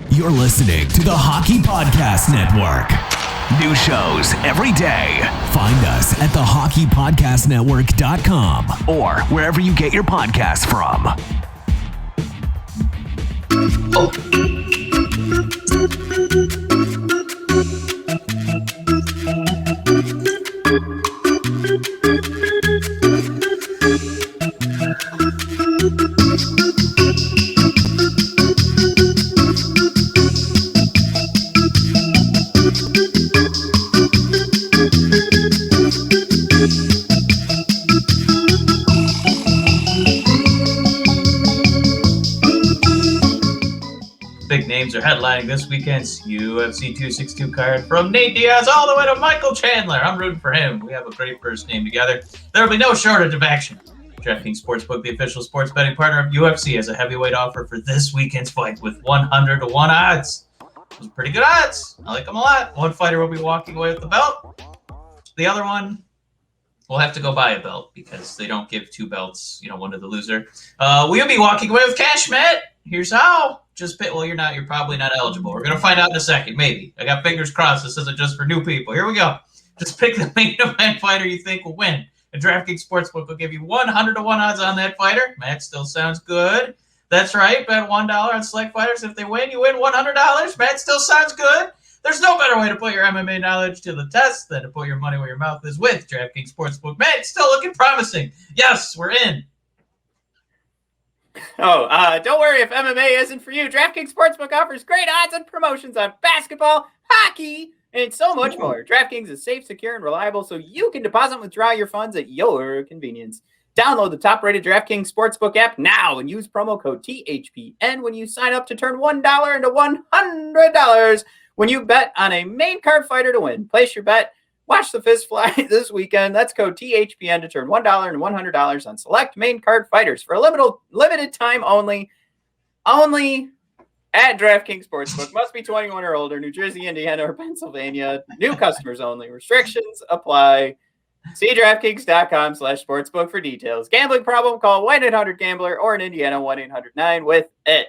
You're listening to the Hockey Podcast Network. New shows every day. Find us at thehockeypodcastnetwork.com or wherever you get your podcasts from. Big names are headlining this weekend's UFC 262 card, from Nate Diaz all the way to Michael Chandler. I'm rooting for him. We have a great first name together. There will be no shortage of action. DraftKings Sportsbook, the official sports betting partner of UFC, has a heavyweight offer for this weekend's fight with 100 to 1 odds. Those are pretty good odds. I like them a lot. One fighter will be walking away with the belt. The other one will have to go buy a belt because they don't give two belts, one to the loser. We'll be walking away with cash, Matt. Here's how. Just pick. Well, you're probably not eligible. We're going to find out in a second. Maybe. I got fingers crossed. This isn't just for new people. Here we go. Just pick the main event fighter you think will win. And DraftKings Sportsbook will give you 100 to 1 odds on that fighter. Matt, still sounds good. That's right. Bet $1 on select fighters. If they win, you win $100. Matt, still sounds good. There's no better way to put your MMA knowledge to the test than to put your money where your mouth is with DraftKings Sportsbook. Matt, still looking promising. Yes, we're in. Don't worry if MMA isn't for you. DraftKings Sportsbook offers great odds and promotions on basketball, hockey, and so much more. DraftKings is safe, secure, and reliable, so you can deposit and withdraw your funds at your convenience. Download the top-rated DraftKings Sportsbook app now and use promo code THPN when you sign up to turn $1 into $100 when you bet on a main card fighter to win. Place your bet. Watch the fist fly this weekend. That's code THPN to turn $1 into $100 on select main card fighters for a limited time only. Only at DraftKings Sportsbook. Must be 21 or older. New Jersey, Indiana, or Pennsylvania. New customers only. Restrictions apply. See DraftKings.com/sportsbook for details. Gambling problem? Call 1-800-GAMBLER or in Indiana 1-800-9-WITH-IT.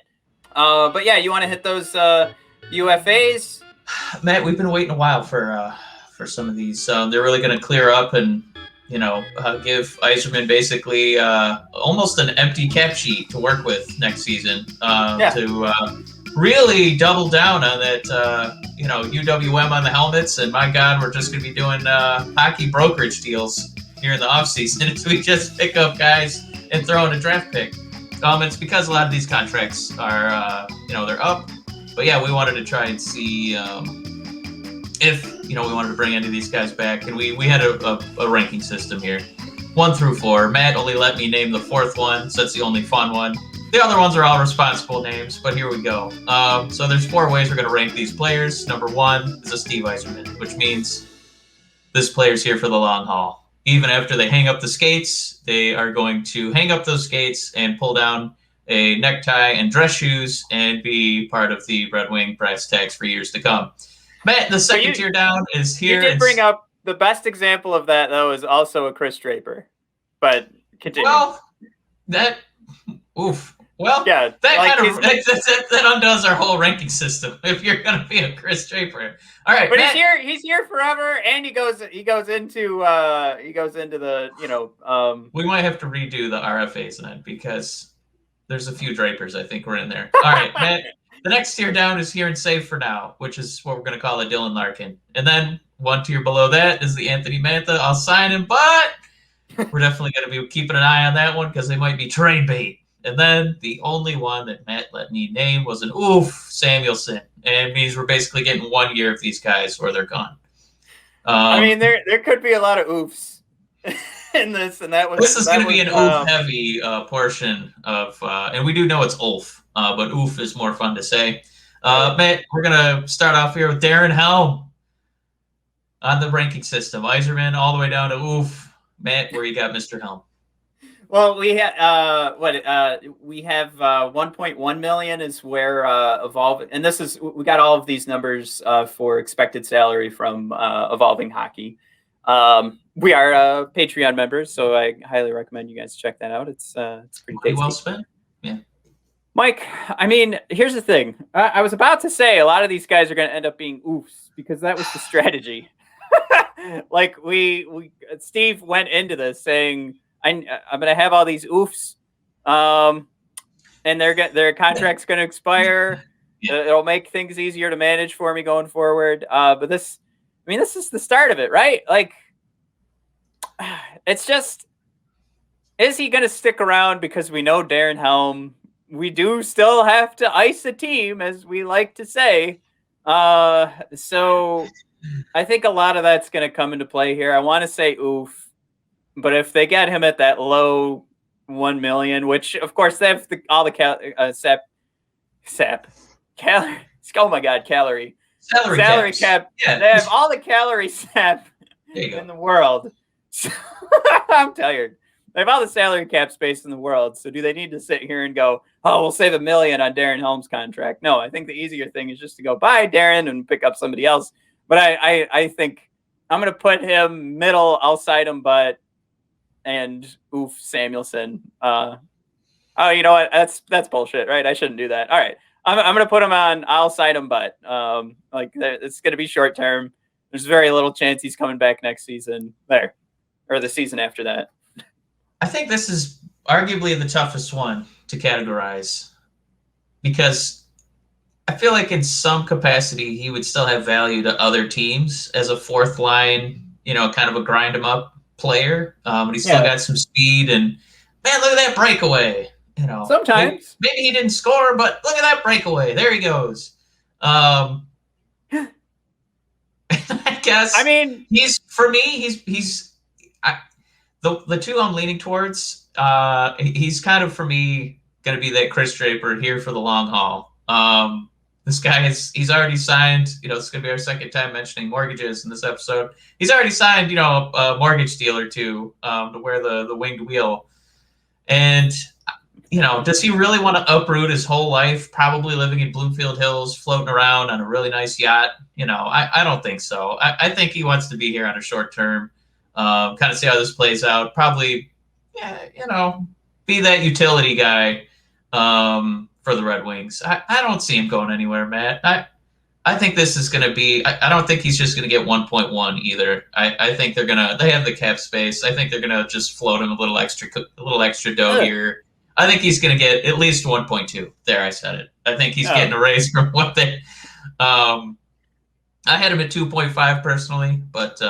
But yeah, you want to hit those UFAs? Matt, we've been waiting a while for some of these. They're really going to clear up and, give Yzerman basically almost an empty cap sheet to work with next season to really double down on that, UWM on the helmets. And my God, we're just going to be doing hockey brokerage deals here in the offseason as we just pick up guys and throw in a draft pick. It's because a lot of these contracts are, they're up. But yeah, we wanted to try and see if we wanted to bring any of these guys back, and we had a ranking system here, 1 through 4. Matt only let me name the 4th one, so that's the only fun one. The other ones are all responsible names, but here we go. So there's 4 ways we're going to rank these players. Number 1 is a Steve Yzerman, which means this player's here for the long haul. Even after they hang up the skates, they are going to hang up those skates and pull down a necktie and dress shoes and be part of the Red Wing brass tags for years to come. Matt, the second tier down is here. You did bring up the best example of that, though, is also a Chris Draper. But continue. Well, that undoes our whole ranking system if you're going to be a Chris Draper. All right, but Matt, he's here forever, and he goes into the we might have to redo the RFAs then because there's a few Drapers I think we're in there. All right, Matt. The next tier down is here and safe for now, which is what we're going to call a Dylan Larkin. And then 1 tier below that is the Anthony Mantha. I'll sign him, but we're definitely going to be keeping an eye on that one because they might be trade bait. And then the only one that Matt let me name was an Oof Samuelson. And it means we're basically getting 1 year of these guys or they're gone. There could be a lot of oofs in this. And this is going to be an oof-heavy portion of and we do know it's Ulf. But oof is more fun to say. Matt, we're going to start off here with Darren Helm on the ranking system. Yzerman all the way down to oof. Matt, where you got Mr. Helm? Well, we have 1.1 million is where Evolve, and we got all of these numbers for expected salary from Evolving Hockey. We are Patreon members, so I highly recommend you guys check that out. It's pretty tasty. Well spent. Yeah. Mike, I mean, here's the thing. I was about to say a lot of these guys are going to end up being oofs because that was the strategy. Like Steve went into this saying, I'm going to have all these oofs, and their contract's going to expire. Yeah. It'll make things easier to manage for me going forward. But this is the start of it, right? Like, it's just, is he going to stick around? Because we know Darren Helm. We do still have to ice a team, as we like to say. So I think a lot of that's going to come into play here. I want to say oof, but if they get him at that low 1 million, which of course they have all the calorie. Oh my God, salary cap. Yeah. They have all the calorie sap in the world. So, I'm tired. They have all the salary cap space in the world. So do they need to sit here and go, oh, we'll save $1 million on Darren Helm's contract? No, I think the easier thing is just to go buy Darren and pick up somebody else. But I think I'm going to put him middle. I'll side him, but and Oof Samuelson. You know what? That's bullshit, right? I shouldn't do that. All right. I'm going to put him on. I'll side him, but like it's going to be short term. There's very little chance he's coming back next season or the season after that. I think this is arguably the toughest one to categorize because I feel like in some capacity he would still have value to other teams as a fourth line, kind of a grind him up player. But he's still got some speed and man, look at that breakaway. Sometimes maybe he didn't score, but look at that breakaway. There he goes. I guess. I mean, he's the two I'm leaning towards. He's kind of for me going to be that Chris Draper here for the long haul. This guy he's already signed. It's going to be our second time mentioning mortgages in this episode. He's already signed, a mortgage deal or two to wear the winged wheel. And does he really want to uproot his whole life, probably living in Bloomfield Hills, floating around on a really nice yacht? I don't think so. I think he wants to be here on a short term, kind of see how this plays out. Probably, be that utility guy for the Red Wings. I don't see him going anywhere, Matt. I think this is going to be. I don't think he's just going to get 1.1 either. I think they have the cap space. I think they're going to just float him a little extra dough here. I think he's going to get at least 1.2. There, I said it. I think he's getting a raise from what they. I had him at 2.5 personally, but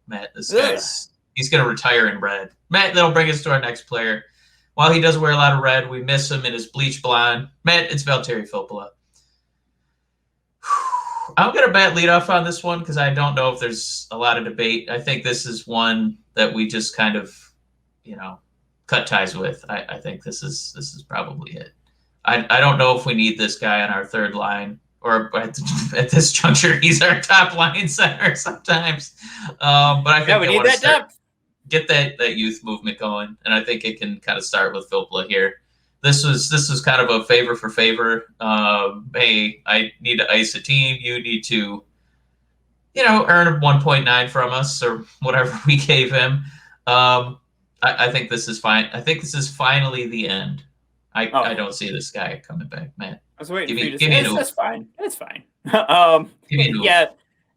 Matt, this guy's he's going to retire in red. Matt, that'll bring us to our next player. While he does wear a lot of red, we miss him in his bleach blonde. Matt, it's Valtteri Filppula. I'm going to bat lead off on this one because I don't know if there's a lot of debate. I think this is one that we just kind of, cut ties with. I think this is probably it. I don't know if we need this guy on our third line or at this juncture, he's our top line center sometimes. But I think we need that depth. Get that youth movement going, and I think it can kind of start with Filppula here. This was kind of a favor for favor. Hey, I need to ice a team. You need to, earn a 1.9 from us or whatever we gave him. I think this is fine. I think this is finally the end. I don't see this guy coming back, man. I was waiting for you to say that's fine. It's fine.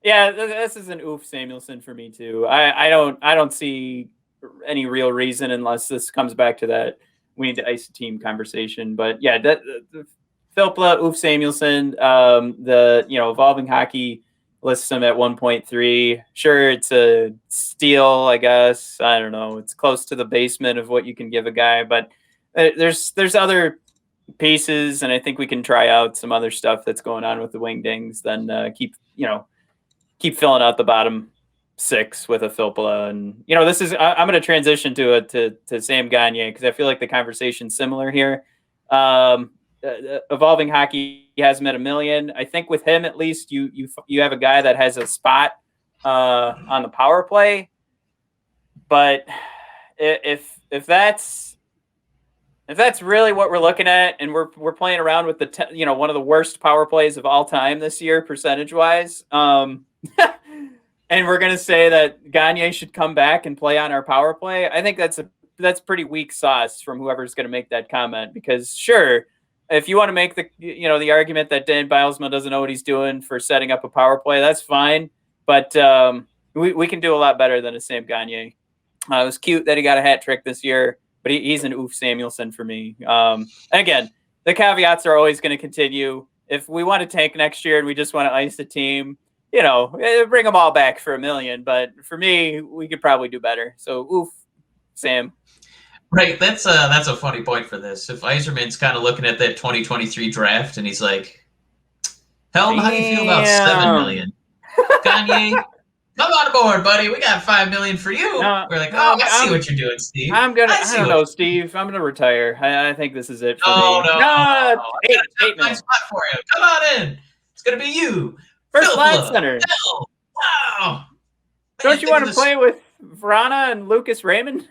Yeah, this is an Oof Samuelson for me too. I don't see any real reason unless this comes back to that we need to ice a team conversation. But yeah, the Filppula, Oof Samuelson, the Evolving Hockey lists him at 1.3. Sure, it's a steal, I guess. I don't know. It's close to the basement of what you can give a guy, but there's other pieces, and I think we can try out some other stuff that's going on with the Wingdings. Then keep filling out the bottom six with a Filppula, and this is. I'm going to transition to Sam Gagner because I feel like the conversation's similar here. Evolving Hockey has him at $1 million. I think with him at least you have a guy that has a spot on the power play. But if that's really what we're looking at, and we're playing around with the one of the worst power plays of all time this year percentage wise, and we're gonna say that Gagner should come back and play on our power play, I think that's pretty weak sauce from whoever's gonna make that comment, because sure, if you want to make the argument that Dan Bilesma doesn't know what he's doing for setting up a power play, that's fine. But we can do a lot better than a Sam Gagner. It was cute that he got a hat trick this year, but he's an Oof Samuelson for me. And again, the caveats are always going to continue. If we want to tank next year and we just want to ice the team, bring them all back for $1 million. But for me, we could probably do better. So Oof, Sam. Right, that's a funny point for this. If Yzerman's kind of looking at that 2023 draft and he's like, "Helm, how do you feel about $7 million?" Kanye, come on board, buddy. We got $5 million for you. We're like, I see what you're doing, Steve. I don't know, Steve. I'm gonna retire. I think this is it for me. No. I got eight a nice spot for you. Come on in. It's gonna be you. First line center. Wow. Don't you want to play with Vrana and Lucas Raymond?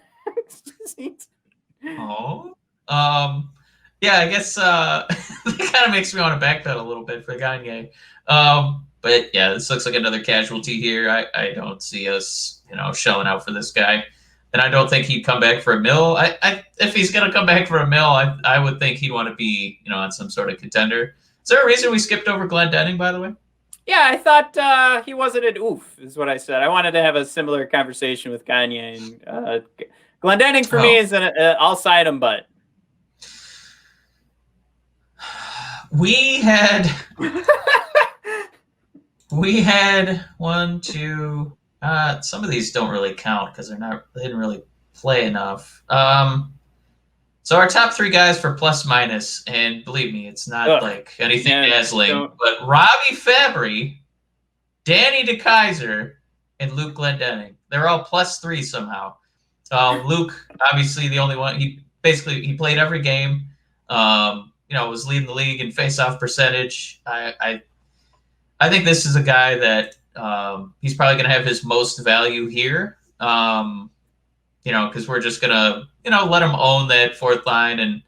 Yeah, I guess that kind of makes me want to backpedal a little bit for Gagne. But yeah, this looks like another casualty here. I don't see us, shelling out for this guy. And I don't think he'd come back for $1 million. If he's going to come back for $1 million, I would think he'd want to be, on some sort of contender. Is there a reason we skipped over Glendening, by the way? Yeah, I thought he wasn't an oof, is what I said. I wanted to have a similar conversation with Gagne. And Glendening for me is I'll side him, but. We had 1, 2. Some of these don't really count because they didn't really play enough. So our top 3 guys for plus minus, and believe me, it's not like anything dazzling, but Robbie Fabry, Danny DeKeyser, and Luke Glendening. They're all plus 3 somehow. Luke, obviously the only one. He played every game. Was leading the league in face-off percentage. I think this is a guy that he's probably going to have his most value here. Because we're just going to, let him own that fourth line and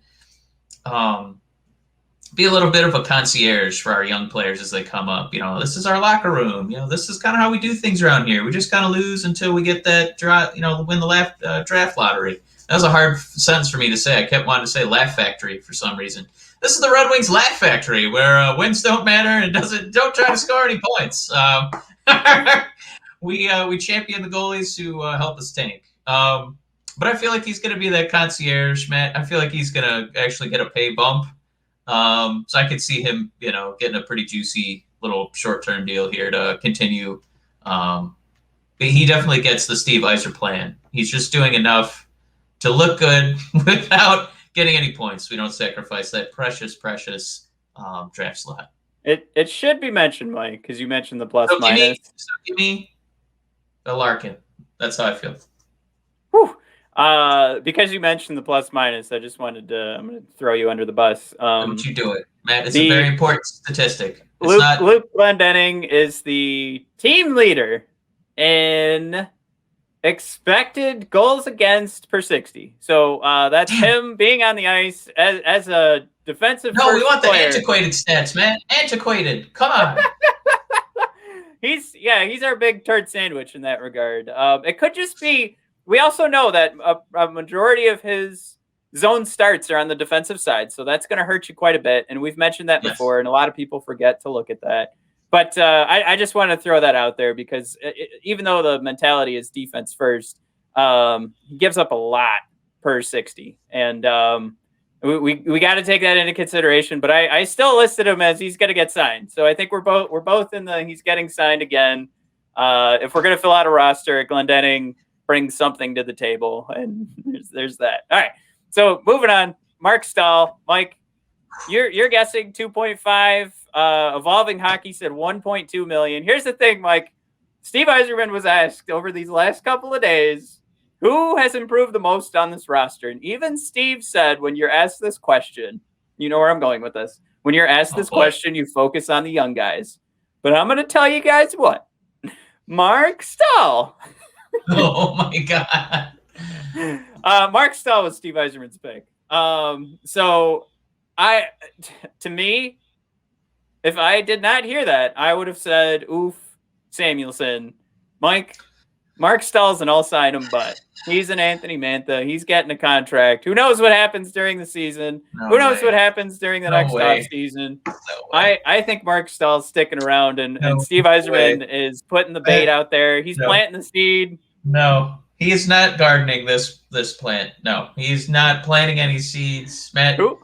be a little bit of a concierge for our young players as they come up. This is our locker room. This is kind of how we do things around here. We just kind of lose until we get that win the draft lottery. That was a hard sentence for me to say. I kept wanting to say Laugh Factory for some reason. This is the Red Wings Laugh Factory, where wins don't matter and don't try to score any points. We champion the goalies who help us tank. But I feel like he's going to be that concierge, Matt. I feel like he's going to actually get a pay bump. So I could see him, getting a pretty juicy little short-term deal here to continue. But he definitely gets the Steve Yzer plan. He's just doing enough to look good without getting any points. We don't sacrifice that precious draft slot. It should be mentioned, Mike, because you mentioned the plus minus. Give me the Larkin. That's how I feel. Whew. Because you mentioned the plus minus, I just wanted to. I'm going to throw you under the bus. Don't you do it, Matt? It's a very important statistic. Luke Glendening is the team leader in expected goals against per 60. So that's him being on the ice as a defensive. No, we want player. The antiquated stats, man. Antiquated. Come on. He's our big turd sandwich in that regard. It could just be. We also know that a majority of his zone starts are on the defensive side, so that's going to hurt you quite a bit. And we've mentioned that before, and a lot of people forget to look at that. But I just want to throw that out there because even though the mentality is defense first, he gives up a lot per 60. And we got to take that into consideration. But I still listed him as he's going to get signed. So I think we're both in the he's getting signed again. If we're going to fill out a roster, Glendening brings something to the table. And there's that. All right. So moving on. Mark Stahl. Mike, you're guessing 2.5. Evolving Hockey said 1.2 million. Here's the thing, Mike. Steve Yzerman was asked over these last couple of days, who has improved the most on this roster? And even Steve said, when you're asked this question, you know where I'm going with this. When you're asked this question, you focus on the young guys. But I'm going to tell you guys what. Mark Stahl. Oh, my God. Mark Stahl was Steve Yzerman's pick. To me, if I did not hear that, I would have said, Oof Samuelson. Mike, Mark Stahl's an all-sign-him butt. He's an Anthony Mantha. He's getting a contract. Who knows what happens during the season? Who knows what happens during the next offseason? I think Mark Stahl's sticking around, and Steve Yzerman is putting the bait out there. He's planting the seed. No, he is not gardening this plant. No, he's not planting any seeds, Matt. Who?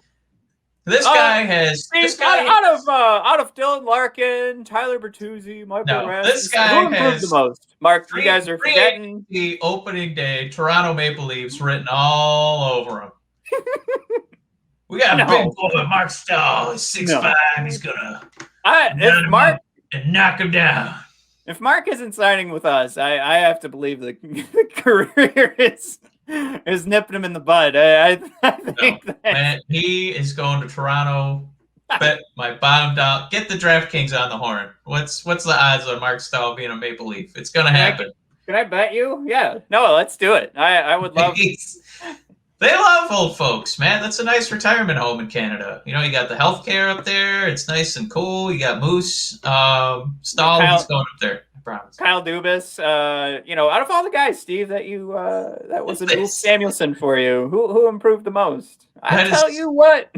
This guy has. Out of Dylan Larkin, Tyler Bertuzzi, Michael Rasmussen. This guy who improved the most? Mark, you guys are forgetting the opening day Toronto Maple Leafs written all over him. We got a big boy, Mark Stahl. He's 6'5". He's gonna knock him down. If Mark isn't signing with us, I have to believe the career is nipping him in the bud. I think man, he is going to Toronto. Bet my bottom dollar. Get the DraftKings on the horn. What's the odds on Mark Stahl being a Maple Leaf? It's going to happen. Can I bet you? Yeah. No, let's do it. I would love. They love old folks, man. That's a nice retirement home in Canada. You know, you got the healthcare up there. It's nice and cool. You got Moose. Stahl, he's going up there. I promise. Kyle Dubas. Out of all the guys, Steve, that was an Oof Samuelson for you. Who improved the most? I tell you what.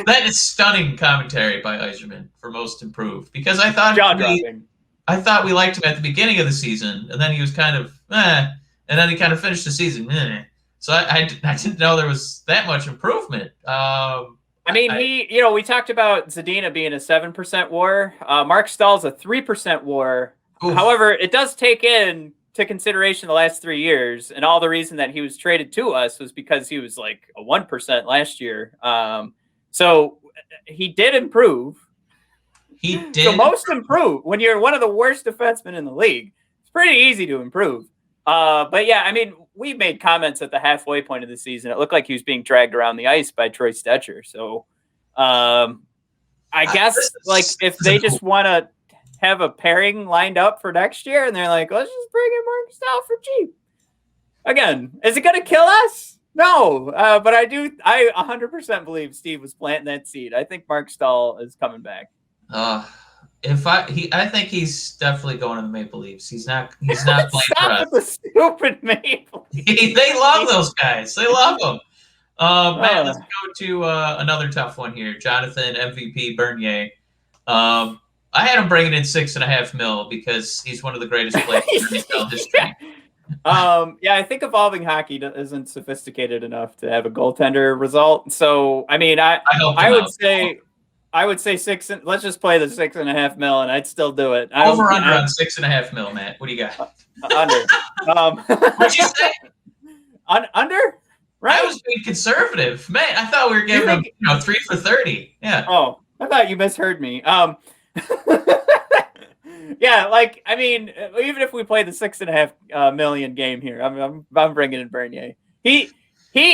That is stunning commentary by Yzerman for most improved, because I thought we liked him at the beginning of the season, and then he was kind of and then he kind of finished the season. So I didn't know there was that much improvement. We talked about Zadina being a 7% WAR. Mark Stahl's a 3% WAR. Oof. However, it does take into consideration the last 3 years, and all the reason that he was traded to us was because he was like a 1% last year. So he did improve. He did. So most improved. When you're one of the worst defensemen in the league, it's pretty easy to improve. But yeah, I mean, we made comments at the halfway point of the season. It looked like he was being dragged around the ice by Troy Stetcher. So I guess if they just want to have a pairing lined up for next year, and they're like, let's just bring in Mark Stahl for cheap. Again, is it going to kill us? No, but I 100% believe Steve was planting that seed. I think Mark Stahl is coming back. I think he's definitely going to the Maple Leafs. He's not playing for us. Stop with the stupid Maple Leafs. They love those guys. They love them. Man, let's go to another tough one here. Jonathan MVP Bernier. I had him bringing in $6.5 million because he's one of the greatest players in NHL history. I think evolving hockey isn't sophisticated enough to have a goaltender result. So, I mean, I would say six. Let's just play the $6.5 million, and I'd still do it. Over under on $6.5 million, Matt. What do you got? Under. What'd you say? Under. Right. I was being conservative, man. I thought we were giving him 3 for 30. Yeah. Oh, I thought you misheard me. Yeah, even if we play the $6.5 million game here, I'm bringing in Bernier. He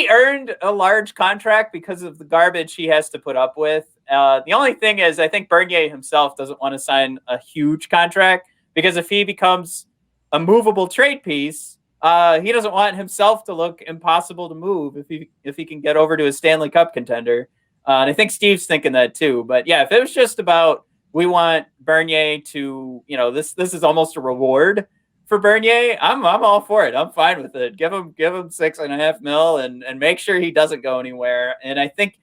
earned a large contract because of the garbage he has to put up with. The only thing is, I think Bernier himself doesn't want to sign a huge contract, because if he becomes a movable trade piece, he doesn't want himself to look impossible to move if he can get over to a Stanley Cup contender. And I think Steve's thinking that too. But yeah, if it was just about, we want Bernier to, this is almost a reward for Bernier, I'm all for it. I'm fine with it. Give him $6.5 million and make sure he doesn't go anywhere. And I think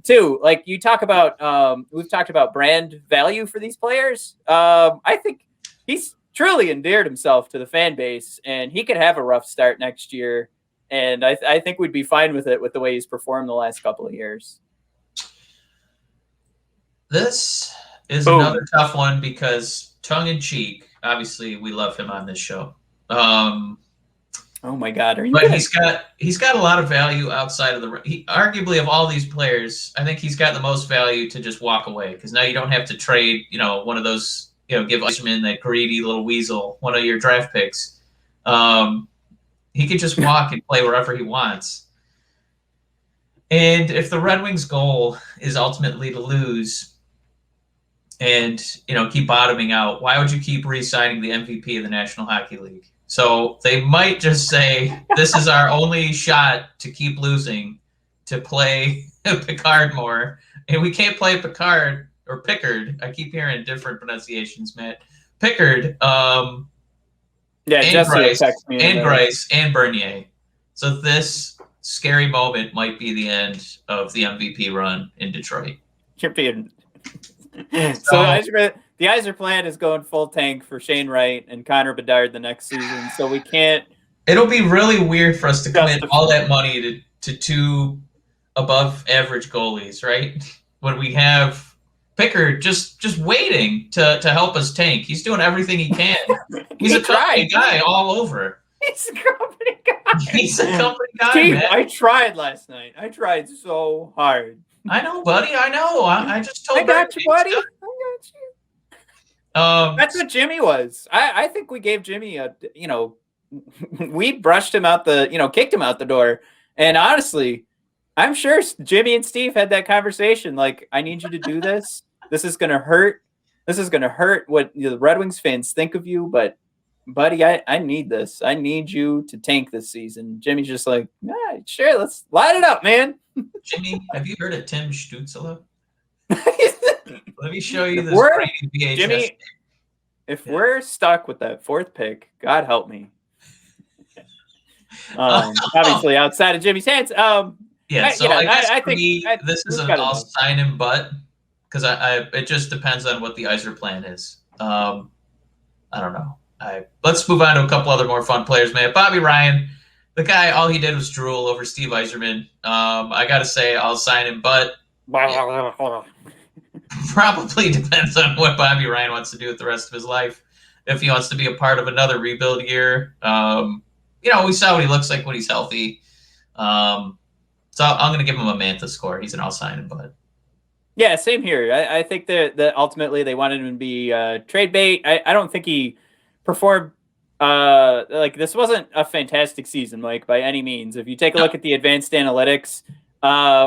too, like you talk about, we've talked about brand value for these players. I think he's truly endeared himself to the fan base, and he could have a rough start next year. And I think we'd be fine with it with the way he's performed the last couple of years. This is another tough one because, tongue in cheek, obviously we love him on this show. Oh my God! But he's got a lot of value outside of arguably of all these players. I think he's got the most value to just walk away, because now you don't have to trade. One of those. Give Yzerman, that greedy little weasel, one of your draft picks. He could just walk and play wherever he wants. And if the Red Wings' goal is ultimately to lose and, keep bottoming out, why would you keep re-signing the MVP of the National Hockey League? So they might just say, this is our only shot to keep losing, to play Picard more. And we can't play Picard or Pickard. I keep hearing different pronunciations, Matt. Pickard, Yeah, and Jesse will text me. and Grice, and Bernier. So this scary moment might be the end of the MVP run in Detroit. You're being... So the Yzer plan is going full tank for Shane Wright and Connor Bedard the next season. So we can't. It'll be really weird for us to commit all that money to two above average goalies, right? When we have Pickard just waiting to help us tank. He's doing everything he can. He's a company guy all over. He's a company guy. He's a company guy, Steve, man. I tried last night. I tried so hard. I know, buddy. I know. I just told. I got you, buddy. I got you. That's what Jimmy was. I think we gave Jimmy we brushed him out kicked him out the door. And honestly, I'm sure Jimmy and Steve had that conversation. Like, I need you to do this. This is going to hurt. This is going to hurt what the Red Wings fans think of you. But, buddy, I need this. I need you to tank this season. Jimmy's just like, yeah, sure. Let's light it up, man. Jimmy, have you heard of Tim Stützle? Let me show you this VHS. Jimmy, if we're stuck with that fourth pick, God help me. Obviously, outside of Jimmy's hands. I think this is an I'll sign him, but because it just depends on what the Yzer plan is. I don't know. Let's move on to a couple other more fun players, man. Bobby Ryan, the guy, all he did was drool over Steve Yzerman. I got to say, I'll sign him, but probably depends on what Bobby Ryan wants to do with the rest of his life. If he wants to be a part of another rebuild year, we saw what he looks like when he's healthy. So I'm going to give him a Mantha score. He's an I'll sign him, but. Yeah, same here. I think that ultimately they wanted him to be trade bait. I don't think he performed this wasn't a fantastic season, Mike, by any means. If you take a look at the advanced analytics,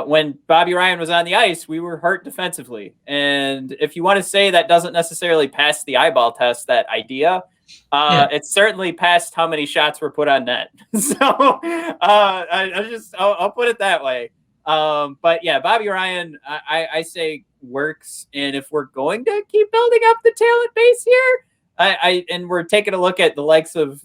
when Bobby Ryan was on the ice, we were hurt defensively. And if you want to say that doesn't necessarily pass the eyeball test, that idea, it certainly passed how many shots were put on net. So I'll put it that way. But yeah, Bobby Ryan, I say works. And if we're going to keep building up the talent base here, and we're taking a look at the likes of,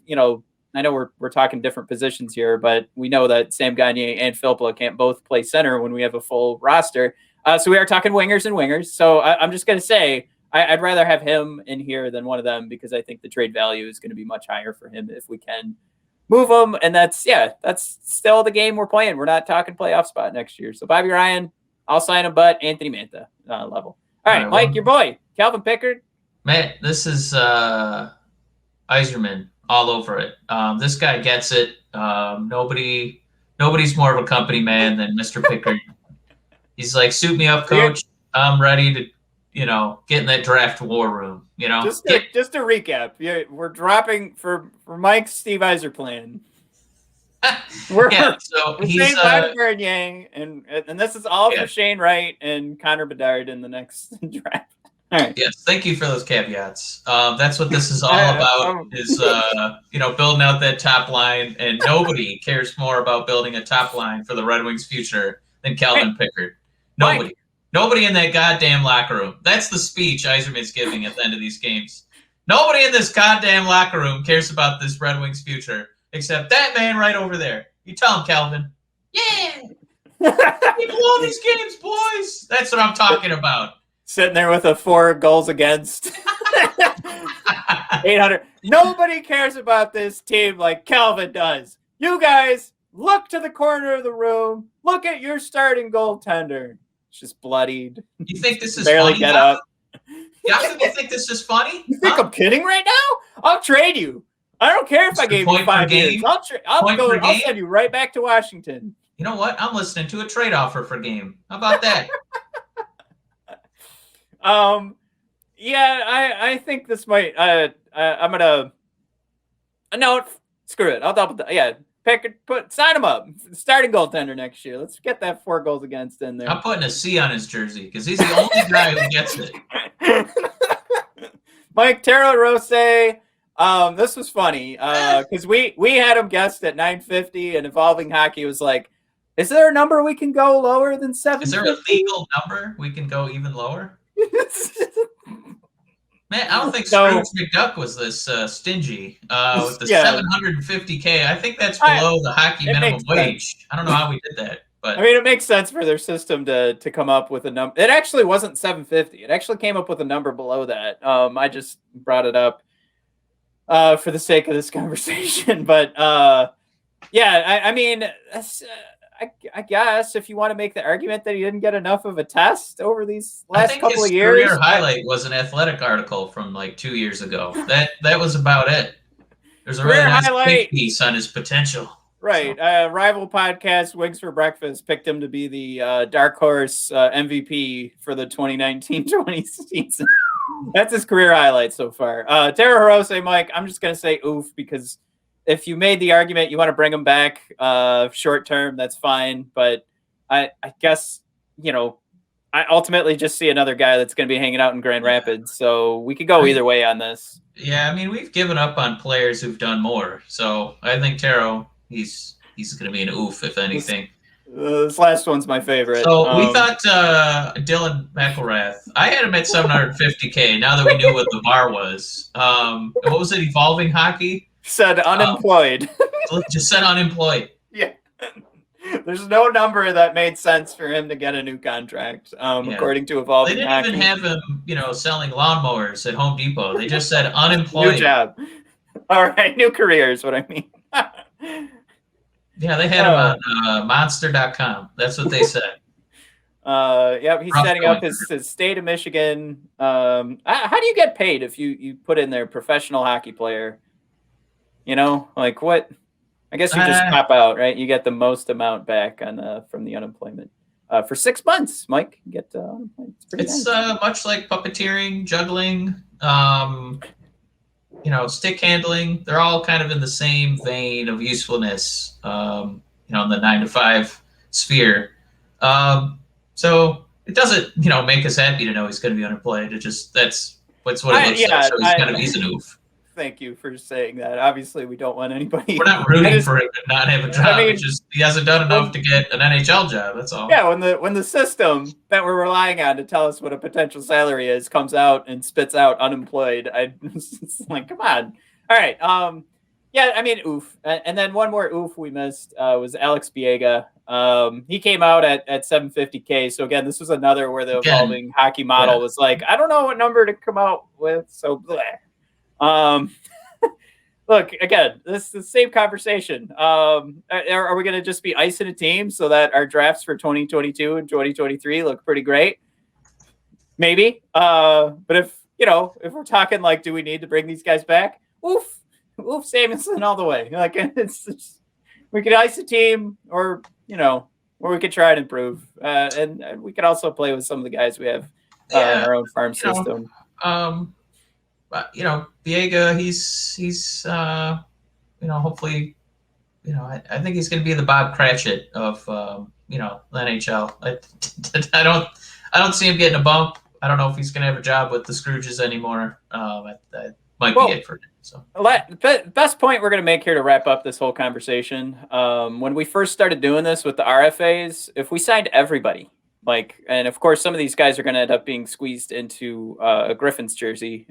I know we're talking different positions here, but we know that Sam Gagner and Filppula can't both play center when we have a full roster. So we are talking wingers and wingers. So I'm just going to say I'd rather have him in here than one of them because I think the trade value is going to be much higher for him if we can move him. And that's still the game we're playing. We're not talking playoff spot next year. So Bobby Ryan, I'll sign him, but Anthony Mantha level. All right, Mike, your boy, Calvin Pickard. Man, this is Yzerman all over it. This guy gets it. Nobody's more of a company man than Mr. Pickard. He's like, suit me up, coach. I'm ready to, get in that draft war room. Just to recap, we're dropping for Mike's Steve Yzer plan. We're saying Bobby Yang, and this is all for Shane Wright and Connor Bedard in the next draft. All right. Yes, thank you for those caveats. That's what this is all about, is, building out that top line, and nobody cares more about building a top line for the Red Wings' future than Calvin Pickard. Nobody. Nobody in that goddamn locker room. That's the speech Yzerman's giving at the end of these games. Nobody in this goddamn locker room cares about this Red Wings' future, except that man right over there. You tell him, Calvin. Yeah! We blow these games, boys! That's what I'm talking about. Sitting there with a 4 goals against 800. Nobody cares about this team like Calvin does. You guys, look to the corner of the room. Look at your starting goaltender. It's just bloodied. You think this is barely funny? Get up. You think this is funny? You think I'm kidding right now? I'll trade you. I don't care if I gave you 5 years. I'll send you right back to Washington. You know what? I'm listening to a trade offer for game. How about that? I think this might. I'm gonna. No, screw it. I'll double. Sign him up. Starting goaltender next year. Let's get that 4 goals against in there. I'm putting a C on his jersey because he's the only guy who gets it. Mike Taro Rose. This was funny because we had him guessed at 950, and Evolving Hockey was like, "Is there a number we can go lower than 750? Is there a legal number we can go even lower?" Man, I don't think So- Scrooge McDuck was this stingy with the Yeah. $750K. I think that's below the hockey It minimum makes wage. sense. I don't know how we did that, but I mean, it makes sense for their system to come up with a number. It actually wasn't 750. It actually came up with a number below that. I just brought it up for the sake of this conversation. But yeah, I mean, I guess if you want to make the argument that he didn't get enough of a test over these I last think couple his of years, career highlight was an athletic article from like 2 years ago. That was about it. There's a really Career nice highlight. think piece on his potential. Right. So. Rival podcast, Wings for Breakfast, picked him to be the dark horse MVP for the 2019-20 season. That's his career highlight so far. Tara Hirose, Mike, I'm just going to say oof, because if you made the argument you want to bring him back short term, that's fine. But I guess, I ultimately just see another guy that's going to be hanging out in Grand Rapids. So we could go either way on this. Yeah, I mean, we've given up on players who've done more. So I think Taro, he's going to be an oof, if anything. This last one's my favorite. So we thought Dylan McElrath. I had him at 750K. Now that we knew what the bar was, what was it? Evolving Hockey said unemployed. Just said unemployed. Yeah, there's no number that made sense for him to get a new contract. According to Evolving They didn't Hockey. even have him, selling lawnmowers at Home Depot. They just said unemployed. New job. All right, new career is what I mean. Yeah, they had him on monster.com. That's what they said. Yep, he's setting up his state of Michigan. How do you get paid if you put in there professional hockey player? Like what? I guess you just cop out, right? You get the most amount back on from the unemployment for 6 months. Mike, you get unemployment. It's nice. Much like puppeteering, juggling, stick handling. They're all kind of in the same vein of usefulness. In the 9 to 5 sphere. So it doesn't, make us happy to know he's going to be unemployed. That's what it looks like. So he's an oof. Thank you for saying that. Obviously, we don't want anybody. We're not rooting for him to not have a job. It's just he hasn't done enough to get an NHL job. That's all. Yeah, when the system that we're relying on to tell us what a potential salary is comes out and spits out unemployed, it's like, come on. All right. Yeah, I mean, oof. And then one more oof we missed was Alex Biega. He came out at 750K. So again, this was another where the Evolving Hockey model was like, I don't know what number to come out with. So look, again, this is the same conversation. Are we going to just be icing a team so that our drafts for 2022 and 2023 look pretty great? Maybe. But if we're talking like, do we need to bring these guys back? Oof Samuelson all the way. Like we could ice a team or we could try and improve. And we could also play with some of the guys we have in our own farm system. But Biega, he's hopefully, I think he's going to be the Bob Cratchit of the NHL. I don't see him getting a bump. I don't know if he's going to have a job with the Scrooges anymore. That might be it for him. So best point we're going to make here to wrap up this whole conversation. When we first started doing this with the RFAs, if we signed everybody. And of course, some of these guys are going to end up being squeezed into a Griffins jersey.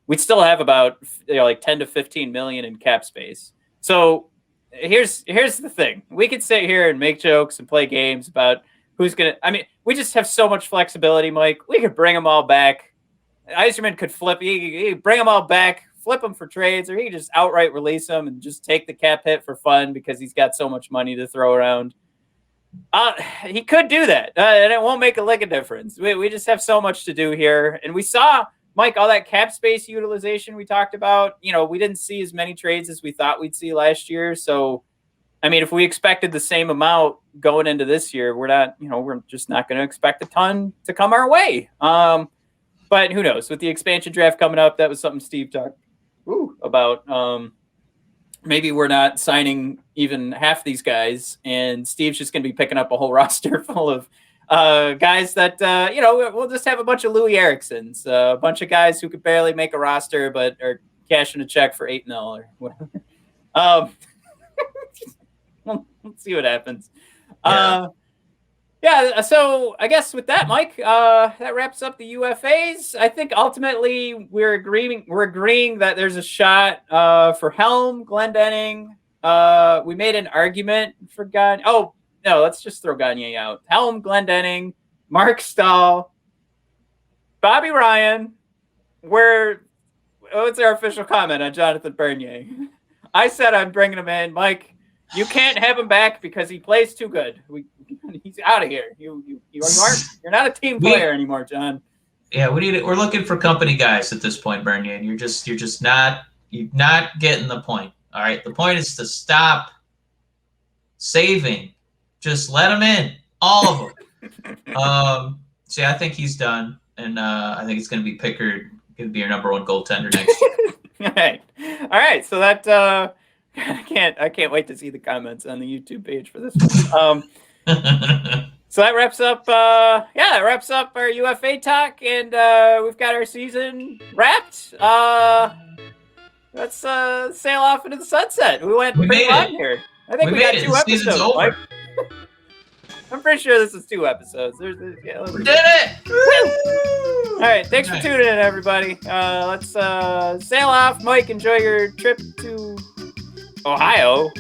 We'd still have about 10 to 15 million in cap space. So here's the thing: we could sit here and make jokes and play games about who's going to. I mean, we just have so much flexibility, Mike. We could bring them all back. Yzerman could flip. He bring them all back, flip them for trades, or he could just outright release them and just take the cap hit for fun because he's got so much money to throw around. He could do that, and it won't make a lick of difference. We just have so much to do here, and we saw, Mike, all that cap space utilization we talked about. We didn't see as many trades as we thought we'd see last year. So, I mean, if we expected the same amount going into this year, we're just not going to expect a ton to come our way. But who knows? With the expansion draft coming up, that was something Steve talked about. Maybe we're not signing even half these guys, and Steve's just going to be picking up a whole roster full of guys that, we'll just have a bunch of Louis Ericksons, a bunch of guys who could barely make a roster but are cashing a check for $8 million or whatever. Let's see what happens. Yeah. Yeah, so I guess with that, Mike, that wraps up the UFAs. I think ultimately we're agreeing that there's a shot for Helm, Glendening. We made an argument for Gagne. Oh, no, let's just throw Gagne out. Helm, Glendening, Mark Stahl, Bobby Ryan. What's our official comment on Jonathan Bernier? I said I'm bringing him in. Mike, you can't have him back because he plays too good. He's out of here. You're not a team player anymore, John. Yeah, we're looking for company guys at this point, Bernier. You're not getting the point. All right, the point is to stop saving. Just let them in, all of them. So yeah, I think he's done, and I think it's going to be Pickard. Going to be your number one goaltender next year. All right. So that I can't wait to see the comments on the YouTube page for this one. So that wraps up. That wraps up our UFA talk, and we've got our season wrapped. Let's sail off into the sunset. We went pretty long here. I think we got 2 episodes. Mike. I'm pretty sure this is 2 episodes. We did it! Woo! All right, thanks for tuning in, everybody. Let's sail off. Mike, enjoy your trip to Ohio.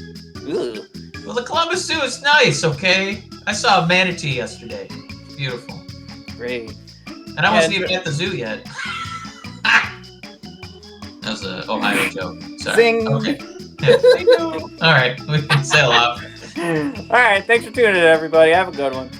Ugh. Well, the Columbus Zoo is nice, okay? I saw a manatee yesterday. Beautiful. Great. And I wasn't even at the zoo yet. That was an Ohio joke. Sorry. Zing. Okay. Yeah. All right, we can sail off. All right, thanks for tuning in, everybody. Have a good one.